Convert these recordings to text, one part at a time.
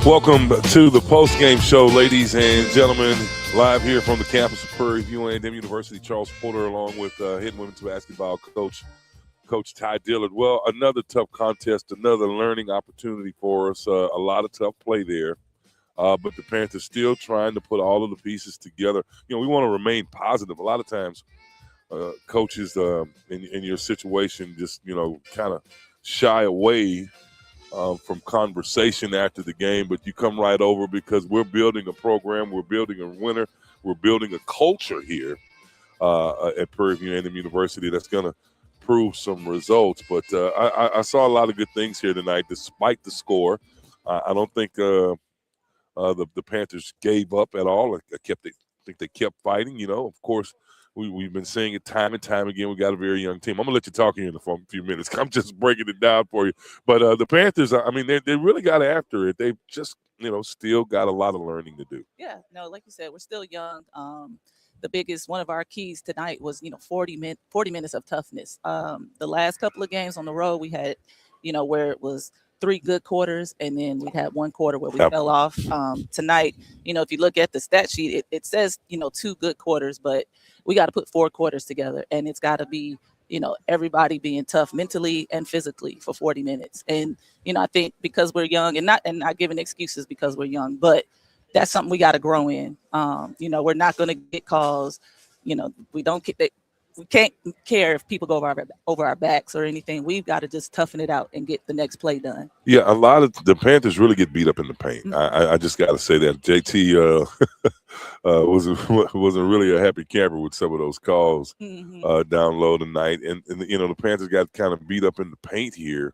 Welcome to the post-game show, ladies and gentlemen. Live here from the campus of Prairie View A&M University. Charles Porter, along with head women's basketball coach Ty Dillard. Well, another tough contest, another learning opportunity for us. A lot of tough play there, but the Panthers still trying to put all of the pieces together. We want to remain positive. A lot of times, coaches in your situation just kind of shy away from conversation after the game, but you come right over because we're building a program, we're building a winner, we're building a culture here at Prairie View A&M University that's going to prove some results. But I saw a lot of good things here tonight, despite the score. I don't think the Panthers gave up at all. I think they kept fighting. Of course, we've been seeing it time and time again. We got a very young team. I'm going to let you talk here in a few minutes. I'm just breaking it down for you. But the Panthers, they really got after it. They've just, still got a lot of learning to do. Yeah, no, like you said, we're still young. One of our keys tonight was, 40 minutes of toughness. The last couple of games on the road, we had, where it was 3 good quarters, and then we had 1 quarter where we fell off. Tonight, if you look at the stat sheet, it says, 2 good quarters, but we got to put 4 quarters together, and it's got to be, everybody being tough mentally and physically for 40 minutes. And, I think because we're young and not giving excuses because we're young, but that's something we got to grow in. We're not going to get calls. We can't care if people go over our backs or anything. We've got to just toughen it out and get the next play done. Yeah, a lot of the Panthers really get beat up in the paint. Mm-hmm. I just got to say that JT wasn't really a happy camper with some of those calls down low tonight, and the Panthers got kind of beat up in the paint here.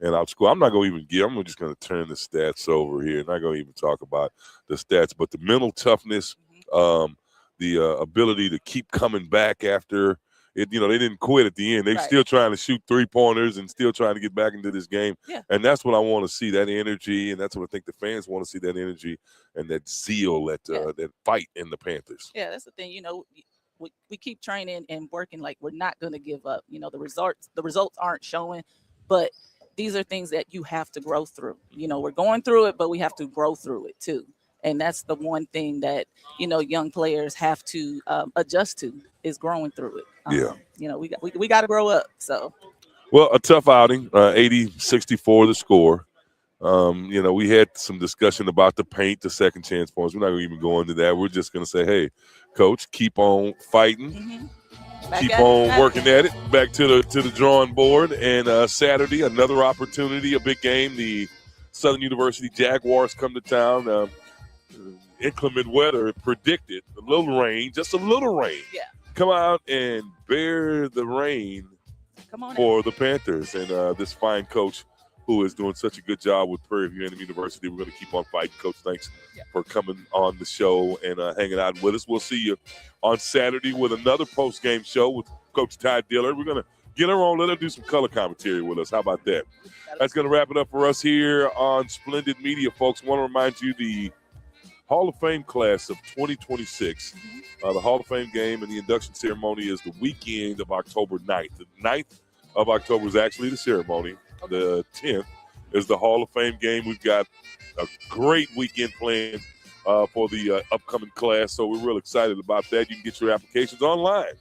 And I'm not going to even I'm just going to turn the stats over here. Not going to even talk about the stats, but the mental toughness. The ability to keep coming back after it, they didn't quit at the end. They're still trying to shoot 3-pointers and still trying to get back into this game. Yeah. And that's what I want to see, that energy, and that's what I think the fans want to see, that energy and that zeal, that fight in the Panthers. Yeah, that's the thing. We keep training and working like we're not going to give up. The results aren't showing, but these are things that you have to grow through. We're going through it, but we have to grow through it too. And that's the one thing that, young players have to adjust to, is growing through it. We got to grow up. So, well, a tough outing, 80-64 the score. We had some discussion about the paint, the second chance points. We're not going to even go into that. We're just going to say, hey, coach, keep on fighting. Mm-hmm. Keep on working at it. Back to the drawing board. And Saturday, another opportunity, a big game. The Southern University Jaguars come to town. Inclement weather predicted, just a little rain. Yeah. Come out and bear the rain for the Panthers. And this fine coach who is doing such a good job with Prairie View A&M University, we're going to keep on fighting. Coach, thanks for coming on the show and hanging out with us. We'll see you on Saturday with another post-game show with Coach Ty Dillard. We're going to get her on. Let her do some color commentary with us. How about that? That's going to wrap it up for us here on Splendid Media, folks. I want to remind you the Hall of Fame class of 2026. The Hall of Fame game and the induction ceremony is the weekend of October 9th. The 9th of October is actually the ceremony. The 10th is the Hall of Fame game. We've got a great weekend planned for the upcoming class, so we're real excited about that. You can get your applications online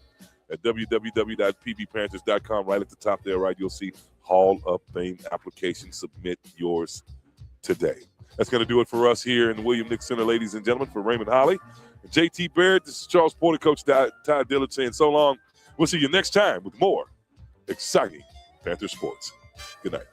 at www.pvpanthers.com. Right at the top there, right, you'll see Hall of Fame application. Submit yours today. That's going to do it for us here in the William Nick Center, ladies and gentlemen. For Raymond Holly and JT Barrett, this is Charles Porter, Coach Ty Dillard saying so long. We'll see you next time with more exciting Panther sports. Good night.